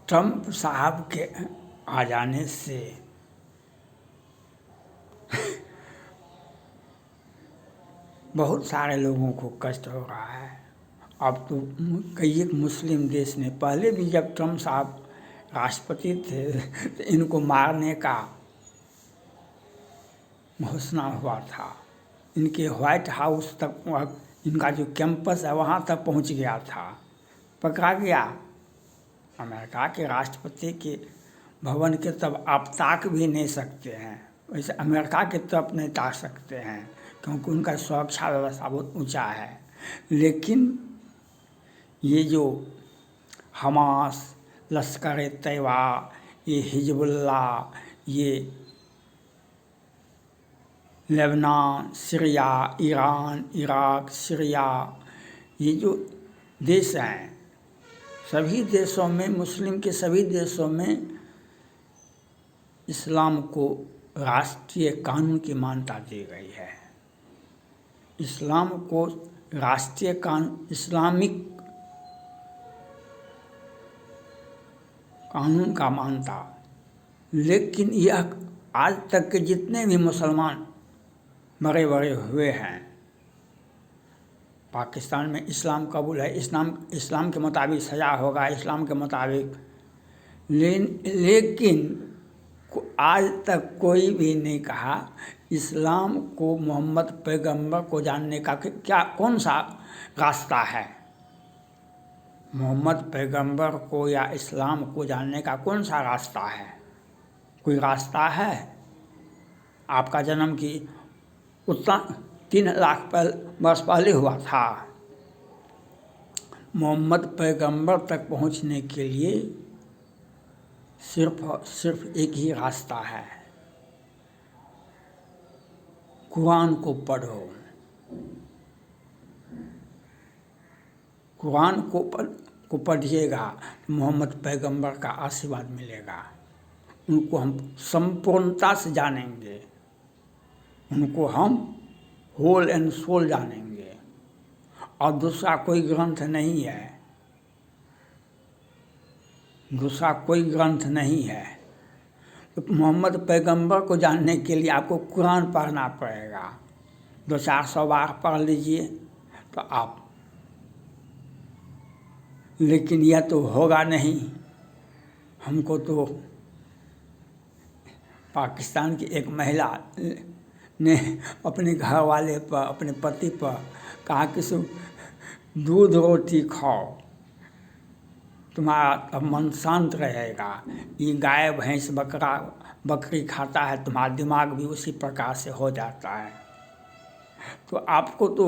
Trump साहब के आ जाने से बहुत सारे लोगों को कष्ट हो रहा है। अब तो कई एक मुस्लिम देश ने, पहले भी जब ट्रंप साहब राष्ट्रपति थे तो इनको मारने का घोषणा हुआ था। इनके व्हाइट हाउस तक, इनका जो कैंपस है वहाँ तक पहुँच गया था, पकड़ा गया। अमेरिका के राष्ट्रपति के भवन के तब आप ताक भी नहीं सकते हैं, वैसे अमेरिका की तरफ नहीं ताक सकते हैं क्योंकि उनका सुरक्षा व्यवस्था बहुत ऊंचा है। लेकिन ये जो हमास, लश्कर ए तैयबा, ये हिजबुल्लाह, ये Lebanon, Syria, Iran, Iraq, Syria, ये जो देश हैं, सभी देशों में, मुस्लिम के सभी देशों में इस्लाम को राष्ट्रीय कानून की मान्यता दी गई है। इस्लाम को राष्ट्रीय कानून, इस्लामिक कानून का मानता। लेकिन यह आज तक के जितने भी मुसलमान मरे बड़े हुए हैं, पाकिस्तान में इस्लाम कबूल है, इस्लाम के मुताबिक सजा होगा, इस्लाम के मुताबिक। लेकिन आज तक कोई भी नहीं कहा इस्लाम को, मोहम्मद पैगंबर को जानने का क्या कौन सा रास्ता है। मोहम्मद पैगंबर को या इस्लाम को जानने का कौन सा रास्ता है? कोई रास्ता है? आपका जन्म की उतना 3 लाख वर्ष पहले हुआ था। मोहम्मद पैगंबर तक पहुंचने के लिए सिर्फ एक ही रास्ता है, कुरान को पढ़ो। कुरान को पढ़िएगा तो मोहम्मद पैगंबर का आशीर्वाद मिलेगा। उनको हम संपूर्णता से जानेंगे, उनको हम होल एंड सोल जानेंगे। और दूसरा कोई ग्रंथ नहीं है, दूसरा कोई ग्रंथ नहीं है। तो मोहम्मद पैगंबर को जानने के लिए आपको कुरान पढ़ना पड़ेगा। 200-400 बार पढ़ लीजिए तो आप, लेकिन यह तो होगा नहीं। हमको तो पाकिस्तान की एक महिला ने अपने घर वाले पर, अपने पति पर कहा कि दूध रोटी खाओ, तुम्हारा अब मन शांत रहेगा। ये गाय भैंस बकरी खाता है, तुम्हारा दिमाग भी उसी प्रकार से हो जाता है। तो आपको तो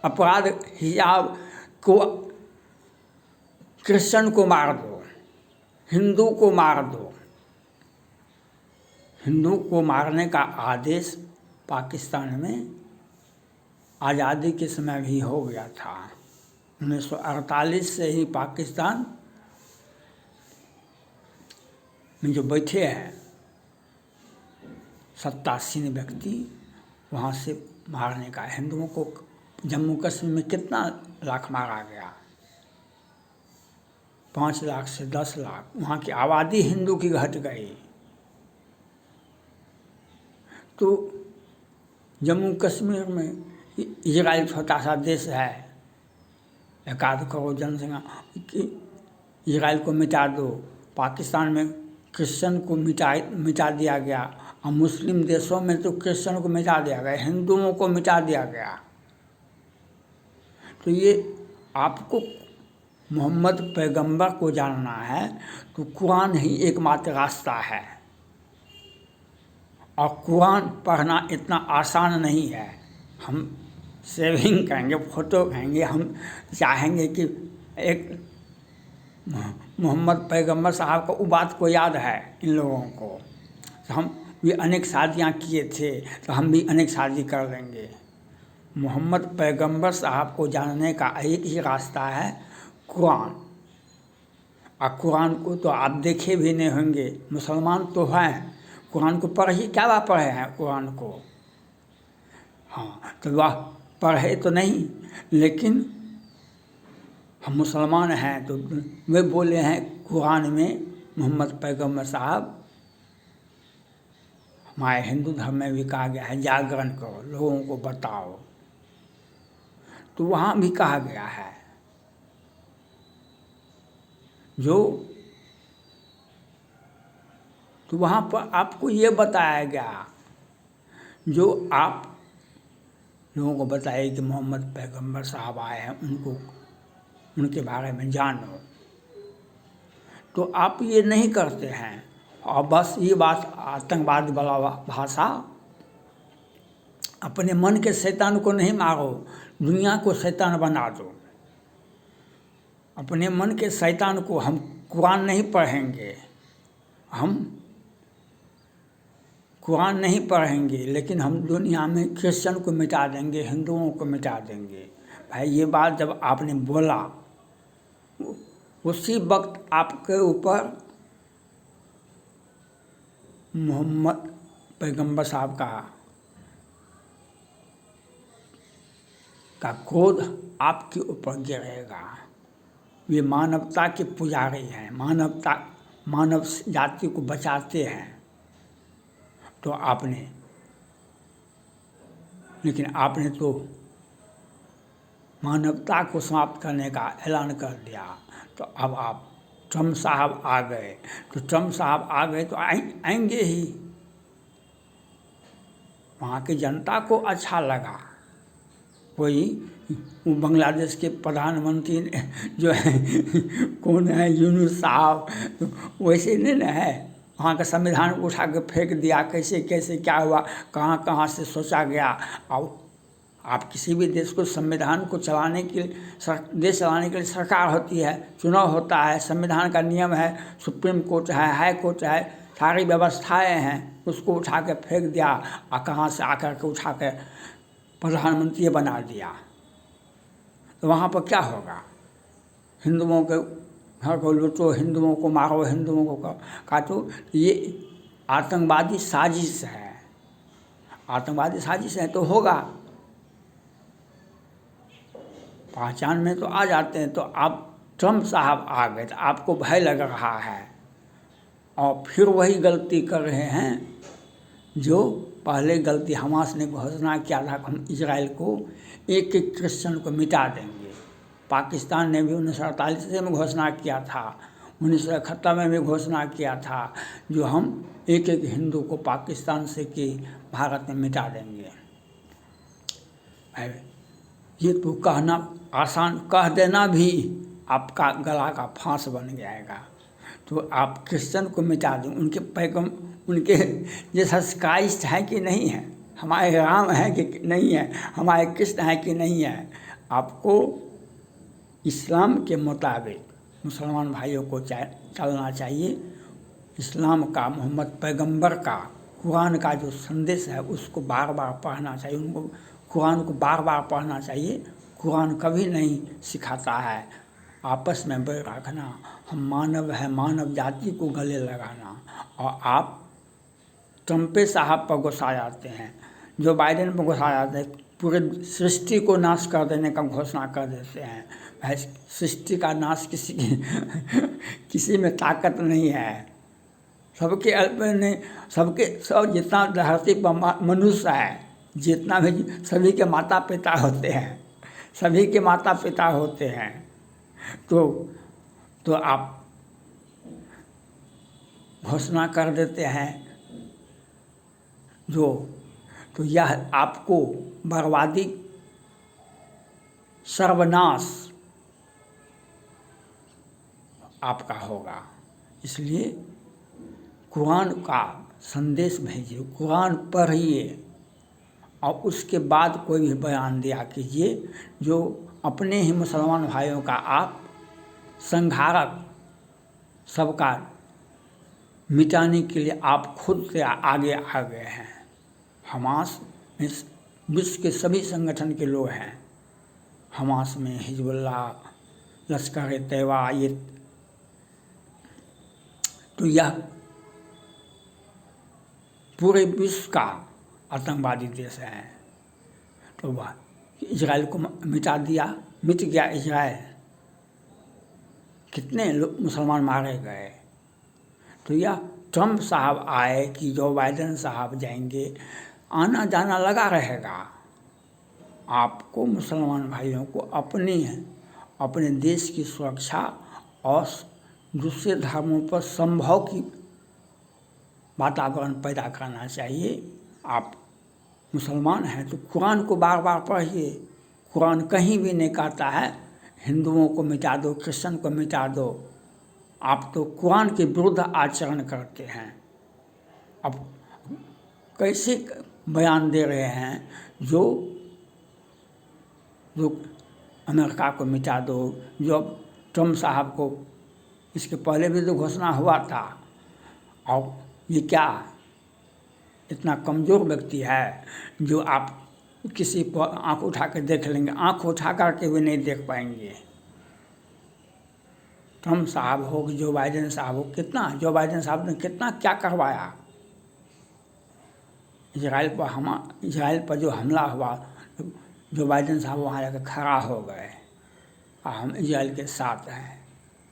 अपराध हिजाब को, क्रिश्चियन को मार दो, हिंदू को मार दो। हिंदू को मारने का आदेश पाकिस्तान में आज़ादी के समय भी हो गया था। 1948 से ही पाकिस्तान में जो बैठे हैं सत्तासीन व्यक्ति, वहाँ से मारने का, हिंदुओं को जम्मू कश्मीर में कितना लाख मारा गया, 5 लाख से 10 लाख। वहाँ की आबादी हिंदू की घट गई। तो जम्मू कश्मीर में इजराइल छोटा सा देश है, 1 करोड़ जनसंख्या, कि इजराइल को मिटा दो। पाकिस्तान में क्रिश्चियन को मिटा दिया गया, और मुस्लिम देशों में तो क्रिश्चियन को मिटा दिया गया, हिंदुओं को मिटा दिया गया। तो ये आपको मोहम्मद पैगंबर को जानना है तो कुरान ही एकमात्र रास्ता है। और कुरान पढ़ना इतना आसान नहीं है। हम सेविंग करेंगे, फ़ोटो कहेंगे, हम चाहेंगे कि एक मोहम्मद पैगंबर साहब को वो बात को याद है इन लोगों को, तो हम भी अनेक शादियाँ किए थे तो हम भी अनेक शादी कर लेंगे। मोहम्मद पैगंबर साहब को जानने का एक ही रास्ता है, कुरान। और कुरान को तो आप देखे भी नहीं होंगे, मुसलमान तो हैं, कुरान को पढ़े, क्या बात पढ़े हैं कुरान को? हाँ, तो वह पढ़े तो नहीं, लेकिन हम मुसलमान हैं तो वे बोले हैं कुरान में, मोहम्मद पैगम्बर साहब, हमारे हिंदू धर्म में भी कहा गया है जागरण करो, लोगों को बताओ। तो वहाँ भी कहा गया है तो वहाँ पर आपको ये बताया गया, जो आप लोगों को बताइए कि मोहम्मद पैगम्बर साहब आए हैं, उनके बारे में जानो। तो आप ये नहीं करते हैं और बस ये बात आतंकवाद वाला भाषा, अपने मन के शैतान को नहीं मारो, दुनिया को शैतान बना दो। अपने मन के शैतान को, हम कुरान नहीं पढ़ेंगे, हम कुरान नहीं पढ़ेंगे, लेकिन हम दुनिया में क्रिश्चियन को मिटा देंगे, हिंदुओं को मिटा देंगे। भाई ये बात जब आपने बोला, उसी वक्त आपके ऊपर मोहम्मद पैगंबर साहब का क्रोध आपके ऊपर गिरेगा। वे मानवता के पुजारी हैं, मानव जाति को बचाते हैं। तो लेकिन आपने तो मानवता को समाप्त करने का ऐलान कर दिया। तो अब आप ट्रम्प साहब आ गए, तो ट्रम्प साहब आ गए तो आएंगे ही। वहाँ की जनता को अच्छा लगा। कोई वो बांग्लादेश के प्रधानमंत्री जो है कौन है, यूनुस साहब, वैसे नहीं ना है। वहाँ का संविधान को उठा के फेंक दिया, कैसे कैसे क्या हुआ, कहाँ कहाँ से सोचा गया। और आप किसी भी देश को, संविधान को चलाने के लिए, देश चलाने के लिए सरकार होती है, चुनाव होता है, संविधान का नियम है, सुप्रीम कोर्ट है, हाई कोर्ट है, सारी व्यवस्थाएं हैं। उसको उठा के फेंक दिया और कहाँ से आकर के उठा के प्रधानमंत्री बना दिया। तो वहाँ पर क्या होगा? हिंदुओं के घर को लूटो, हिंदुओं को मारो, हिंदुओं को काटो। ये आतंकवादी साजिश है, आतंकवादी साजिश है। तो होगा, पहचान में तो आ जाते हैं। तो आप ट्रम्प साहब आ गए तो आपको भय लग रहा है और फिर वही गलती कर रहे हैं जो पहले गलती हमास ने घोषणा किया था कि हम इजराइल को एक एक क्रिश्चियन को मिटा देंगे। पाकिस्तान ने भी 1948 में घोषणा किया था, 1971 में भी घोषणा किया था, जो हम एक एक हिंदू को पाकिस्तान से कि भारत में मिटा देंगे। ये तो कहना आसान, कह देना भी आपका गला का फांस बन जाएगा। तो आप क्रिश्चियन को मिटा दें, उनके जैसा क्राइस्ट है कि नहीं है, हमारे राम है कि नहीं है, हमारे कृष्ण है कि नहीं है। आपको इस्लाम के मुताबिक मुसलमान भाइयों को चलना चाहिए। इस्लाम का, मोहम्मद पैगंबर का, कुरान का जो संदेश है उसको बार बार पढ़ना चाहिए। उनको कुरान को बार बार पढ़ना चाहिए। कुरान कभी नहीं सिखाता है आपस में बैर रखना, हम मानव है, मानव जाति को गले लगाना। और आप ट्रम्पे साहब पर गुस्सा जाते हैं, जो बाइडेन पर गुस्सा जाते हैं, पूरे सृष्टि को नाश कर देने का घोषणा कर देते हैं। भाई सृष्टि का नाश किसी में ताकत नहीं है। सब जितना धरती पर मनुष्य है, जितना भी सभी के माता पिता होते हैं, सभी के माता पिता होते हैं। तो आप घोषणा कर देते हैं तो यह आपको बर्बादी, सर्वनाश आपका होगा। इसलिए कुरान का संदेश भेजिए, कुरान पढ़िए और उसके बाद कोई भी बयान दिया कीजिए जो अपने ही मुसलमान भाइयों का आप संहारक, सबका मिटाने के लिए आप खुद से आगे आ गए हैं। हमास में विश्व के सभी संगठन के लोग हैं। हमास में हिजबुल्लाह, लश्कर-ए-तैयबा, ये तो यह पूरे विश्व का आतंकवादी देश है। तो वह इजराइल को मिटा दिया, मिट गया इजराइल। कितने मुसलमान मारे गए। तो यह ट्रम्प साहब आए कि जो बाइडेन साहब जाएंगे, आना जाना लगा रहेगा। आपको मुसलमान भाइयों को अपने देश की सुरक्षा और दूसरे धर्मों पर संभव की वातावरण पैदा करना चाहिए। आप मुसलमान हैं तो कुरान को बार बार पढ़िए। कुरान कहीं भी नहीं कहता है हिंदुओं को मिटा दो, क्रिश्चन को मिटा दो। आप तो कुरान के विरुद्ध आचरण करते हैं। अब कैसे बयान दे रहे हैं जो अमेरिका को मिटा दो, जो ट्रम्प साहब को इसके पहले भी तो घोषणा हुआ था। और ये क्या इतना कमज़ोर व्यक्ति है जो आप किसी पर आँख उठा कर देख लेंगे, आँख उठा करके भी नहीं देख पाएंगे। ट्रम्प साहब हो कि जो बाइडेन साहब हो, जो बाइडेन साहब ने कितना क्या करवाया। इजराइल पर जो हमला हुआ, जो बाइडेन साहब वहाँ जाकर खड़ा हो गए और हम इजराइल के साथ हैं।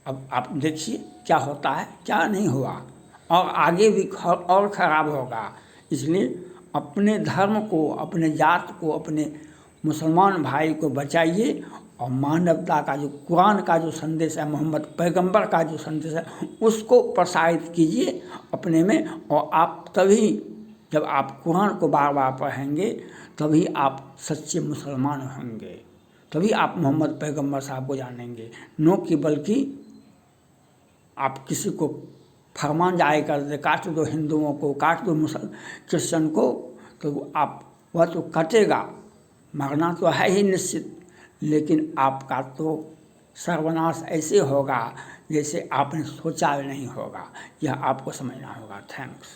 अब आप देखिए क्या होता है, क्या नहीं हुआ, और आगे भी और ख़राब होगा। इसलिए अपने धर्म को, अपने जात को, अपने मुसलमान भाई को बचाइए और मानवता का जो कुरान का जो संदेश है, मोहम्मद पैगंबर का जो संदेश है, उसको प्रसारित कीजिए अपने में। और आप तभी जब आप कुरान को बार बार पढ़ेंगे तभी आप सच्चे मुसलमान होंगे, तभी आप मोहम्मद पैगंबर साहब को जानेंगे। नो कि बल्कि आप किसी को फरमान जारी कर दे, काट दो हिंदुओं को, काट दो क्रिश्चन को, तो आप वह तो कटेगा, मरना तो है ही निश्चित, लेकिन आपका तो सर्वनाश ऐसे होगा जैसे आपने सोचा नहीं होगा। यह आपको समझना होगा। थैंक्स।